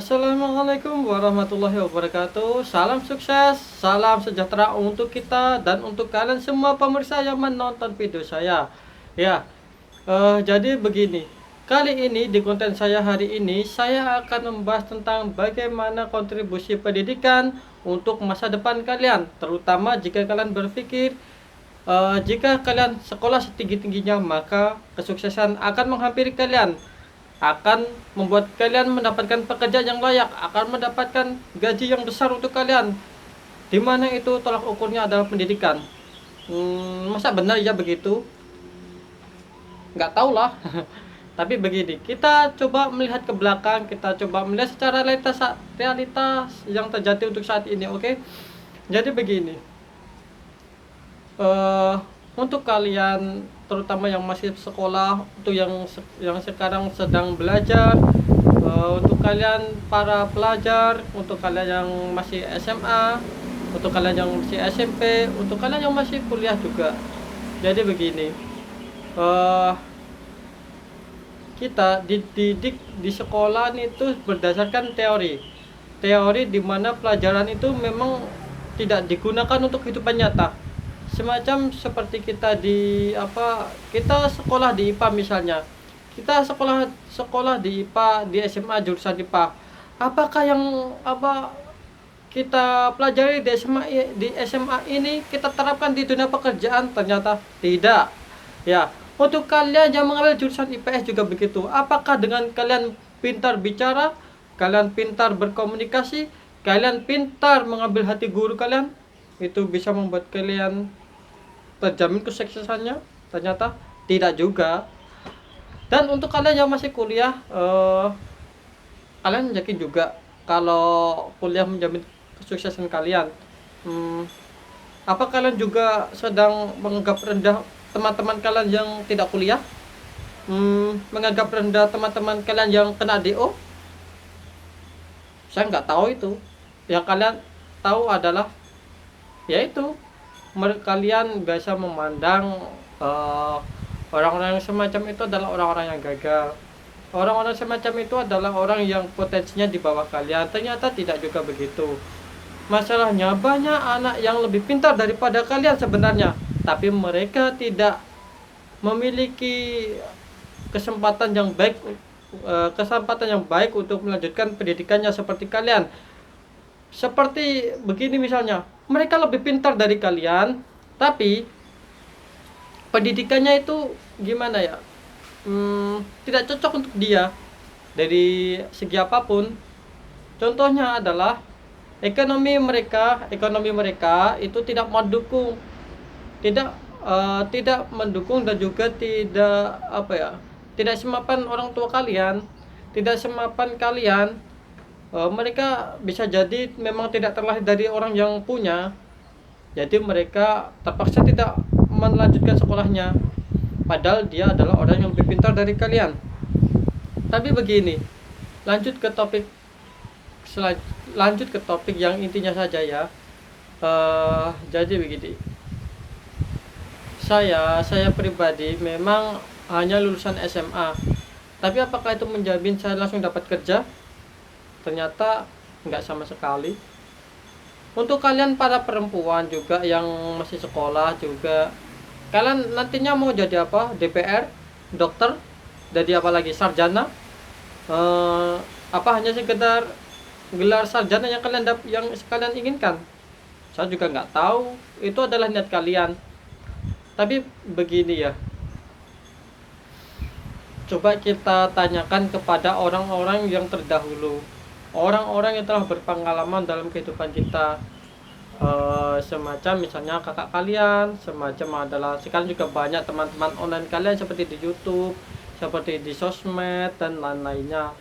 Assalamualaikum warahmatullahi wabarakatuh. Salam sukses, salam sejahtera untuk kita dan untuk kalian semua pemirsa yang menonton video saya. Ya, jadi begini. Kali ini di konten saya hari ini saya akan membahas tentang bagaimana kontribusi pendidikan untuk masa depan kalian, terutama jika kalian berpikir jika kalian sekolah setinggi-tingginya maka kesuksesan akan menghampiri kalian, akan membuat kalian mendapatkan pekerjaan yang layak, akan mendapatkan gaji yang besar untuk kalian, dimana itu tolak ukurnya adalah pendidikan. Masa benar ya begitu? Nggak tahu lah. Tapi begini, kita coba melihat ke belakang, kita coba melihat secara realitas yang terjadi untuk saat ini, oke? Jadi begini, eh untuk kalian terutama yang masih sekolah, untuk yang sekarang sedang belajar, untuk kalian para pelajar, untuk kalian yang masih SMA, untuk kalian yang masih SMP, untuk kalian yang masih kuliah juga. Jadi begini, eh kita dididik di sekolah itu berdasarkan teori di mana pelajaran itu memang tidak digunakan untuk kehidupan nyata, semacam seperti kita kita sekolah di IPA misalnya, kita sekolah di IPA, di SMA jurusan IPA, apakah yang kita pelajari di SMA ini kita terapkan di dunia pekerjaan? Ternyata tidak. Ya, untuk kalian yang mengambil jurusan IPS juga begitu. Apakah dengan kalian pintar bicara, kalian pintar berkomunikasi, kalian pintar mengambil hati guru kalian, itu bisa membuat kalian terjamin kesuksesannya? Ternyata tidak juga. Dan untuk kalian yang masih kuliah, kalian yakin juga kalau kuliah menjamin kesuksesan kalian? Apa kalian juga sedang menganggap rendah teman-teman kalian yang tidak kuliah? Menganggap rendah teman-teman kalian yang kena DO? Saya nggak tahu itu. Yang kalian tahu adalah yaitu kalian biasa memandang orang-orang yang semacam itu adalah orang-orang yang gagal. Orang-orang semacam itu adalah orang yang potensinya di bawah kalian. Ternyata tidak juga begitu. Masalahnya banyak anak yang lebih pintar daripada kalian sebenarnya, tapi mereka tidak memiliki kesempatan yang baik untuk melanjutkan pendidikannya seperti kalian. Seperti begini misalnya, mereka lebih pintar dari kalian, tapi pendidikannya itu gimana ya? Tidak cocok untuk dia dari segi apapun. Contohnya adalah ekonomi mereka itu tidak mendukung, tidak mendukung, dan juga tidak semapan orang tua kalian, tidak semapan kalian. Mereka bisa jadi memang tidak terlahir dari orang yang punya, jadi mereka terpaksa tidak melanjutkan sekolahnya, padahal dia adalah orang yang lebih pintar dari kalian. Tapi begini, lanjut ke topik yang intinya saja ya. Jadi begini, saya pribadi memang hanya lulusan SMA, tapi apakah itu menjamin saya langsung dapat kerja? Ternyata nggak sama sekali. Untuk kalian para perempuan juga yang masih sekolah juga, kalian nantinya mau jadi apa? DPR, dokter, jadi apa lagi, sarjana? Apa hanya sekedar gelar sarjana yang kalian inginkan? Saya juga nggak tahu. Itu adalah niat kalian. Tapi begini ya, coba kita tanyakan kepada orang-orang yang terdahulu, orang-orang yang telah berpengalaman dalam kehidupan kita, semacam misalnya kakak kalian, semacam adalah sekarang juga banyak teman-teman online kalian seperti di YouTube, seperti di sosmed dan lain-lainnya.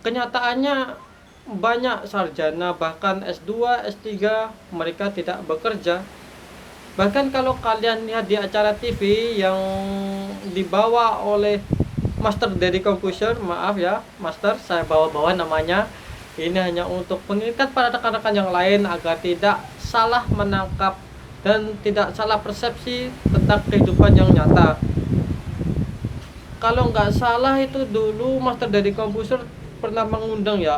Kenyataannya banyak sarjana, bahkan S2, S3, mereka tidak bekerja. Bahkan kalau kalian lihat di acara TV yang dibawa oleh Master dari Komputer, maaf ya Master, saya bawa-bawa namanya. Ini hanya untuk mengingatkan para rekan-rekan yang lain agar tidak salah menangkap dan tidak salah persepsi tentang kehidupan yang nyata. Kalau nggak salah itu dulu Master dari Komputer pernah mengundang ya,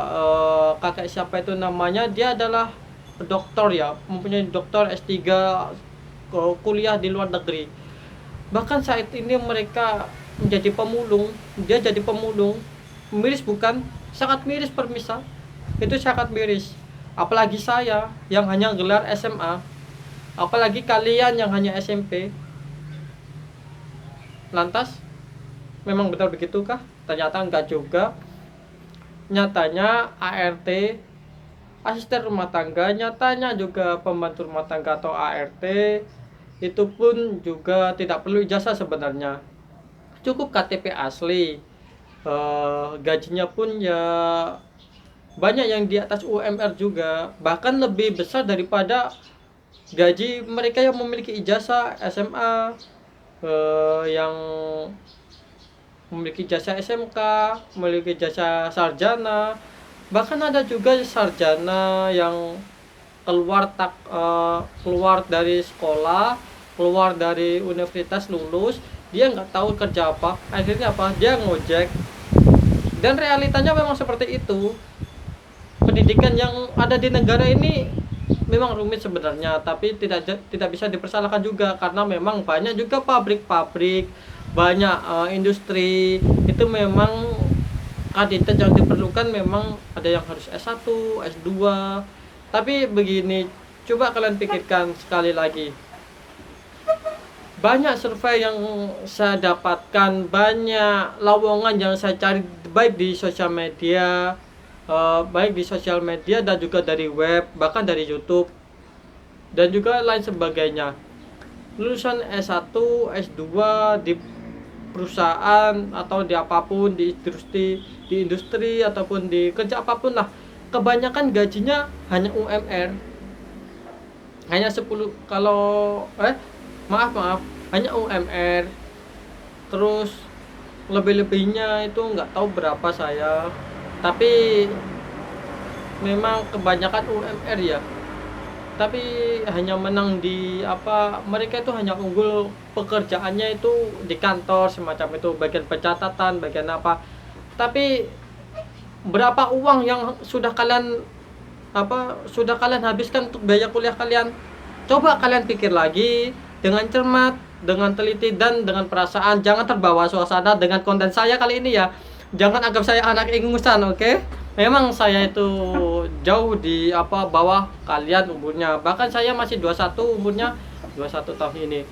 kakek siapa itu namanya, dia adalah dokter ya, mempunyai dokter S3, kuliah di luar negeri. Bahkan saat ini mereka menjadi pemulung, dia jadi pemulung. Miris bukan? Sangat miris permisa. Itu sangat miris. Apalagi saya yang hanya gelar SMA, apalagi kalian yang hanya SMP. Lantas, memang benar begitukah? Ternyata enggak juga. Nyatanya ART, asisten rumah tangga, nyatanya juga pembantu rumah tangga atau ART, itu pun juga tidak perlu ijazah sebenarnya. Cukup KTP asli. Gajinya pun ya banyak yang di atas UMR juga, bahkan lebih besar daripada gaji mereka yang memiliki ijazah SMA, yang memiliki jasa SMK, memiliki jasa sarjana. Bahkan ada juga sarjana yang keluar dari sekolah, keluar dari universitas, lulus, dia nggak tahu kerja apa, akhirnya apa, dia ngojek. Dan realitanya memang seperti itu. Pendidikan yang ada di negara ini memang rumit sebenarnya, tapi tidak bisa dipersalahkan juga, karena memang banyak juga pabrik-pabrik, banyak industri. Itu memang kandidat yang diperlukan memang ada yang harus S1, S2. Tapi begini, coba kalian pikirkan sekali lagi. Banyak survei yang saya dapatkan, banyak lowongan yang saya cari baik di sosial media, dan juga dari web, bahkan dari YouTube dan juga lain sebagainya. Lulusan S1, S2 di perusahaan atau di apapun, di industri ataupun di kerja apapun lah, kebanyakan gajinya hanya UMR. Hanya 10, kalau maaf, hanya UMR. Terus lebih-lebihnya itu nggak tahu berapa saya, tapi memang kebanyakan UMR ya. Tapi hanya menang di apa, mereka itu hanya unggul pekerjaannya itu di kantor semacam itu, bagian pencatatan, bagian apa. Tapi berapa uang yang sudah kalian habiskan untuk biaya kuliah kalian? Coba kalian pikir lagi dengan cermat, dengan teliti, dan dengan perasaan. Jangan terbawa suasana dengan konten saya kali ini ya. Jangan anggap saya anak ingusan, oke? Memang saya itu jauh di bawah kalian umurnya. Bahkan saya masih 21 umurnya, 21 tahun ini.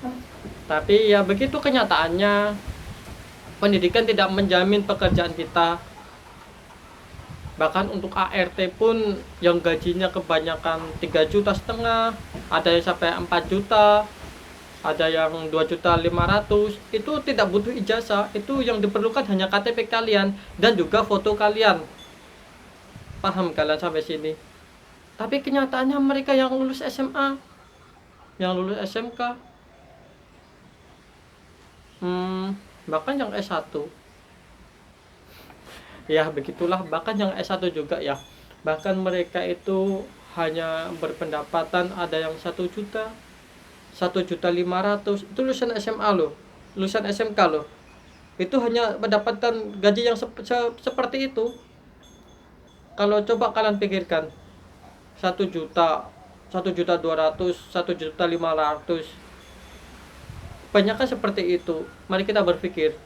Tapi ya begitu kenyataannya. Pendidikan tidak menjamin pekerjaan kita. Bahkan untuk ART pun yang gajinya kebanyakan 3,5 juta, ada yang sampai 4 juta, ada yang 2,5 juta, itu tidak butuh ijazah. Itu yang diperlukan hanya KTP kalian dan juga foto kalian. Paham kalian sampai sini? Tapi kenyataannya mereka yang lulus SMA, yang lulus SMK, bahkan yang S1, ya begitulah, bahkan yang S1 juga ya, bahkan mereka itu hanya berpendapatan ada yang 1 juta, 1,5 juta, itu lulusan SMA loh, lulusan SMK loh, itu hanya mendapatkan gaji yang seperti itu. Kalau coba kalian pikirkan, 1 juta, 1,2 juta, 1,5 juta, banyak kan seperti itu. Mari kita berpikir,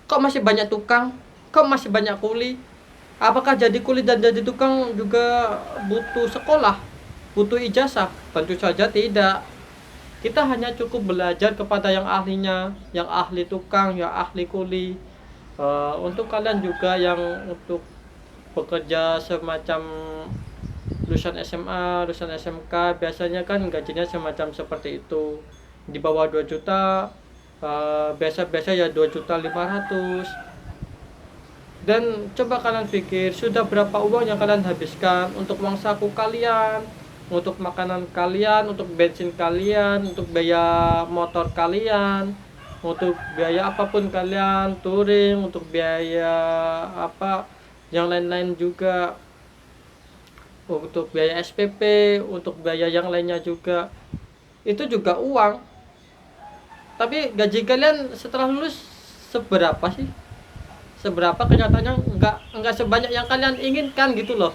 kok masih banyak tukang, kok masih banyak kuli? Apakah jadi kuli dan jadi tukang juga butuh sekolah, butuh ijazah? Tentu saja tidak. Kita hanya cukup belajar kepada yang ahlinya, yang ahli tukang, yang ahli kuli. Untuk kalian juga yang untuk bekerja semacam lulusan SMA, lulusan SMK, biasanya kan gajinya semacam seperti itu, di bawah 2 juta, biasa-biasa ya 2,5 juta. Dan coba kalian pikir, sudah berapa uang yang kalian habiskan untuk uang saku kalian, untuk makanan kalian, untuk bensin kalian, untuk biaya motor kalian, untuk biaya apapun kalian, touring, untuk biaya yang lain-lain juga, untuk biaya SPP, untuk biaya yang lainnya juga. Itu juga uang. Tapi gaji kalian setelah lulus seberapa sih? seberapa, kenyataannya enggak sebanyak yang kalian inginkan gitu loh.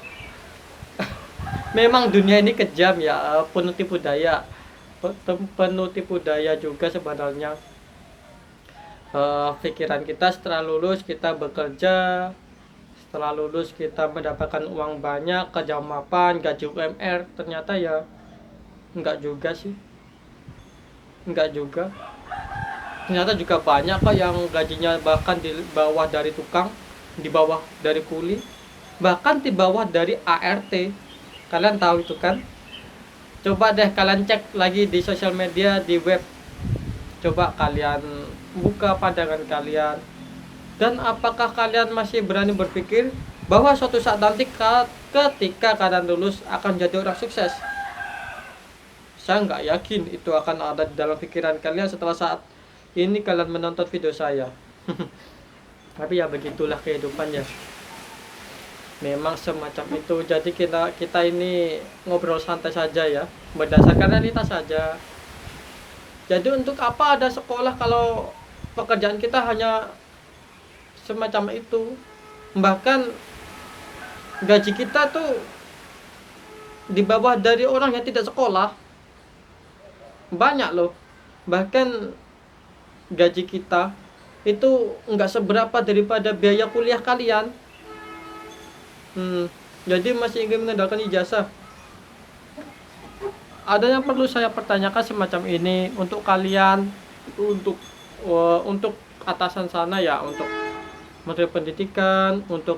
Memang dunia ini kejam ya, penuh tipu daya. Penuh tipu daya juga sebenarnya. Pikiran kita setelah lulus kita bekerja, setelah lulus kita mendapatkan uang banyak, kerja mapan, gaji UMR, ternyata ya enggak juga sih. Enggak juga. Ternyata juga banyak kok yang gajinya bahkan di bawah dari tukang, di bawah dari kuli, bahkan di bawah dari ART. Kalian tahu itu kan? Coba deh kalian cek lagi di sosial media, di web. Coba kalian buka pandangan kalian. Dan apakah kalian masih berani berpikir bahwa suatu saat nanti ketika kalian lulus akan jadi orang sukses? Saya nggak yakin itu akan ada di dalam pikiran kalian setelah saat ini kalian menonton video saya. Tapi ya begitulah kehidupannya. Memang semacam itu. Jadi kita ini ngobrol santai saja ya, berdasarkan realitas saja. Jadi untuk apa ada sekolah kalau pekerjaan kita hanya semacam itu? Bahkan gaji kita tuh di bawah dari orang yang tidak sekolah. Banyak loh. Bahkan gaji kita itu nggak seberapa daripada biaya kuliah kalian. Jadi masih ingin mengandalkan ijazah. Ada yang perlu saya pertanyakan semacam ini untuk kalian, untuk atasan sana ya, untuk Menteri Pendidikan, untuk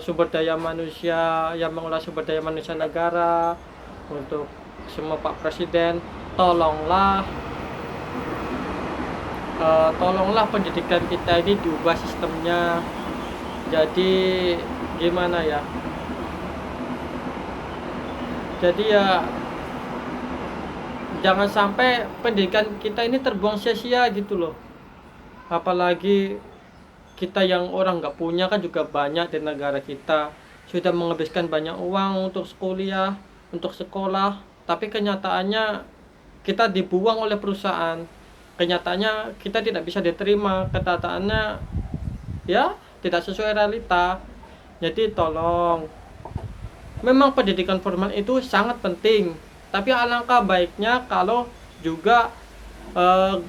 sumber daya manusia yang mengelola sumber daya manusia negara, untuk semua Pak Presiden, tolonglah pendidikan kita ini diubah sistemnya. Jadi gimana ya? Jadi ya jangan sampai pendidikan kita ini terbuang sia-sia gitu loh. Apalagi kita yang orang nggak punya kan juga banyak di negara kita, sudah menghabiskan banyak uang untuk kuliah, untuk sekolah, tapi kenyataannya kita dibuang oleh perusahaan. Kenyataannya kita tidak bisa diterima, kenyataannya ya tidak sesuai realita. Jadi tolong, memang pendidikan formal itu sangat penting, tapi alangkah baiknya kalau juga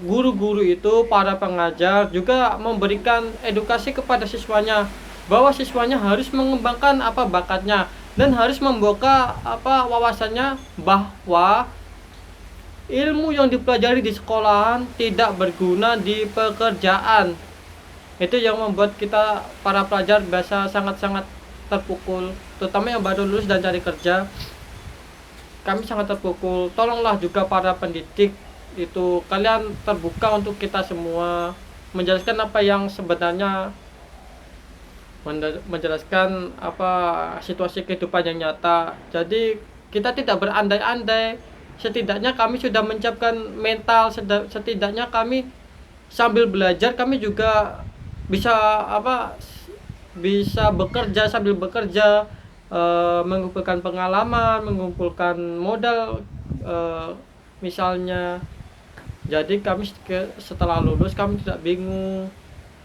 guru-guru itu, para pengajar juga memberikan edukasi kepada siswanya, bahwa siswanya harus mengembangkan apa bakatnya dan harus membuka apa wawasannya, bahwa ilmu yang dipelajari di sekolahan tidak berguna di pekerjaan. Itu yang membuat kita para pelajar biasa sangat-sangat terpukul, terutama yang baru lulus dan cari kerja. Kami sangat terpukul. Tolonglah juga para pendidik itu, kalian terbuka untuk kita semua, menjelaskan apa yang sebenarnya, menjelaskan apa situasi kehidupan yang nyata. Jadi kita tidak berandai-andai. Setidaknya kami sudah menyiapkan mental, setidaknya kami sambil belajar kami juga bisa bekerja sambil bekerja, mengumpulkan pengalaman, mengumpulkan modal, misalnya. Jadi kami setelah lulus kami tidak bingung.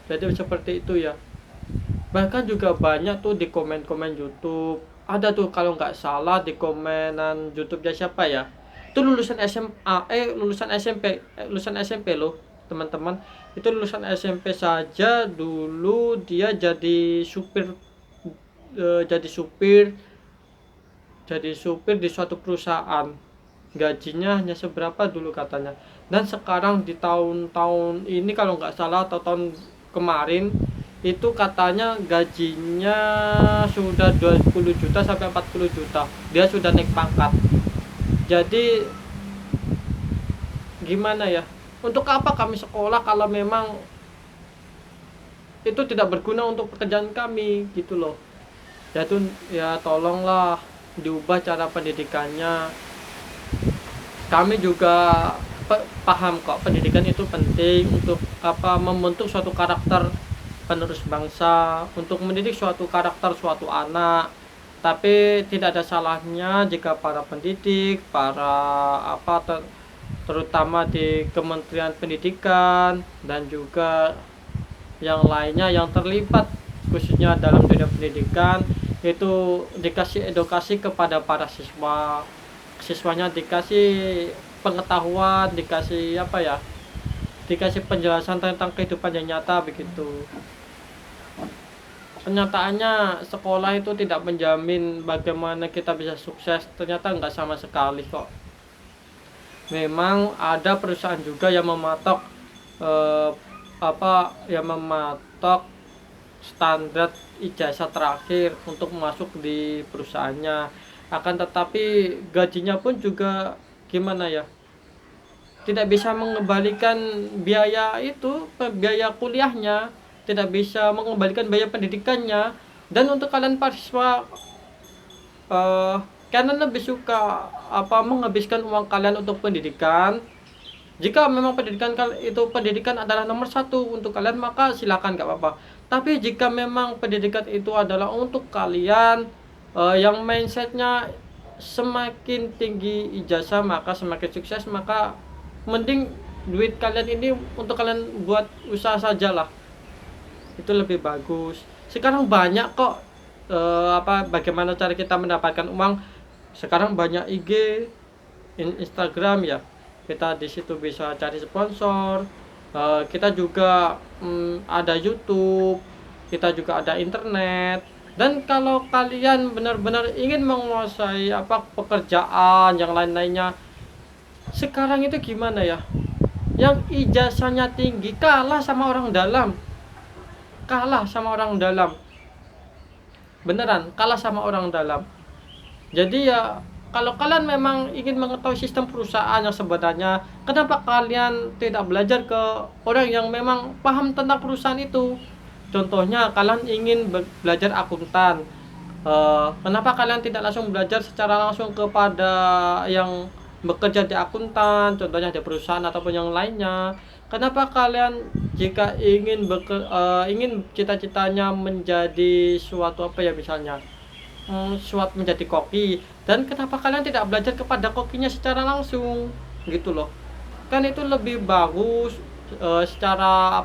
Jadi seperti itu ya. Bahkan juga banyak tuh di komen-komen YouTube, ada tuh kalau nggak salah di komenan YouTube-nya siapa ya, itu lulusan SMA, lulusan SMP loh teman-teman. Itu lulusan SMP saja dulu dia jadi supir di suatu perusahaan. Gajinya hanya seberapa dulu katanya, dan sekarang di tahun-tahun ini kalau nggak salah atau tahun kemarin itu katanya gajinya sudah 20 juta sampai 40 juta. Dia sudah naik pangkat. Jadi gimana ya, untuk apa kami sekolah kalau memang itu tidak berguna untuk pekerjaan kami gitu loh. Ya tolonglah diubah cara pendidikannya. Kami juga paham kok pendidikan itu penting untuk membentuk suatu karakter penerus bangsa, untuk mendidik suatu karakter suatu anak. Tapi tidak ada salahnya jika para pendidik, terutama di Kementerian Pendidikan dan juga yang lainnya yang terlibat khususnya dalam dunia pendidikan, itu dikasih edukasi kepada para siswanya dikasih pengetahuan, dikasih apa ya, dikasih penjelasan tentang kehidupan yang nyata begitu. Kenyataannya sekolah itu tidak menjamin bagaimana kita bisa sukses, ternyata nggak sama sekali kok. Memang ada perusahaan juga yang mematok eh, yang mematok standar ijazah terakhir untuk masuk di perusahaannya. Akan tetapi gajinya pun juga gimana ya, tidak bisa mengembalikan biaya itu, biaya kuliahnya, tidak bisa mengembalikan biaya pendidikannya. Dan untuk kalian mahasiswa, eh, kalian lebih suka menghabiskan uang kalian untuk pendidikan. Jika memang pendidikan adalah nomor satu untuk kalian, maka silakan, gak apa-apa. Tapi jika memang pendidikan itu adalah untuk kalian yang mindsetnya semakin tinggi ijazah maka semakin sukses, maka mending duit kalian ini untuk kalian buat usaha sajalah, itu lebih bagus. Sekarang banyak kok bagaimana cara kita mendapatkan uang. Sekarang banyak IG, Instagram ya, kita di situ bisa cari sponsor. Kita juga ada YouTube, kita juga ada internet. Dan kalau kalian benar-benar ingin menguasai pekerjaan yang lain-lainnya, sekarang itu gimana ya, yang ijazahnya tinggi kalah sama orang dalam, beneran kalah sama orang dalam. Jadi ya, kalau kalian memang ingin mengetahui sistem perusahaan yang sebenarnya, kenapa kalian tidak belajar ke orang yang memang paham tentang perusahaan itu? Contohnya kalian ingin belajar akuntan, kenapa kalian tidak langsung belajar secara langsung kepada yang bekerja di akuntan, contohnya di perusahaan ataupun yang lainnya? Kenapa kalian jika ingin cita-citanya menjadi suatu misalnya suatu menjadi koki, dan kenapa kalian tidak belajar kepada kokinya secara langsung gitu loh? Kan itu lebih bagus secara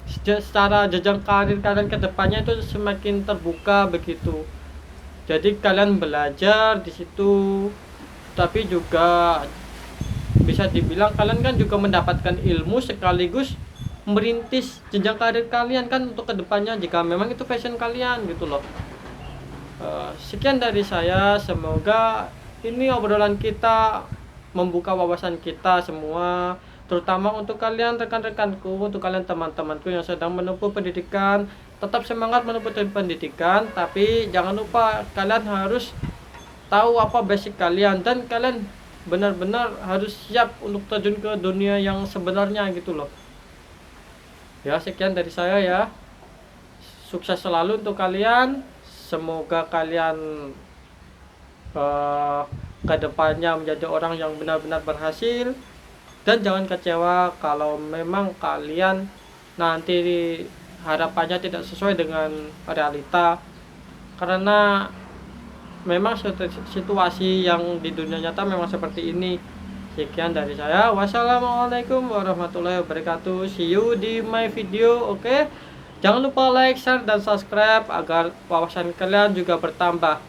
secara jenjang karir kalian ke depannya itu semakin terbuka begitu. Jadi kalian belajar di situ, tapi juga bisa dibilang kalian kan juga mendapatkan ilmu sekaligus merintis jenjang karir kalian kan untuk kedepannya, jika memang itu passion kalian gitu loh. Sekian dari saya, semoga ini obrolan kita membuka wawasan kita semua, terutama untuk kalian rekan-rekanku, untuk kalian teman-temanku yang sedang menempuh pendidikan. Tetap semangat menempuh pendidikan, tapi jangan lupa kalian harus tahu apa basic kalian, dan kalian benar-benar harus siap untuk terjun ke dunia yang sebenarnya gitu loh. Ya, sekian dari saya ya. Sukses selalu untuk kalian. Semoga kalian kedepannya menjadi orang yang benar-benar berhasil, dan jangan kecewa kalau memang kalian nanti harapannya tidak sesuai dengan realita, karena memang situasi yang di dunia nyata memang seperti ini. Sekian dari saya, wassalamualaikum warahmatullahi wabarakatuh. See you di my video, oke? Jangan lupa like, share, dan subscribe agar wawasan kalian juga bertambah.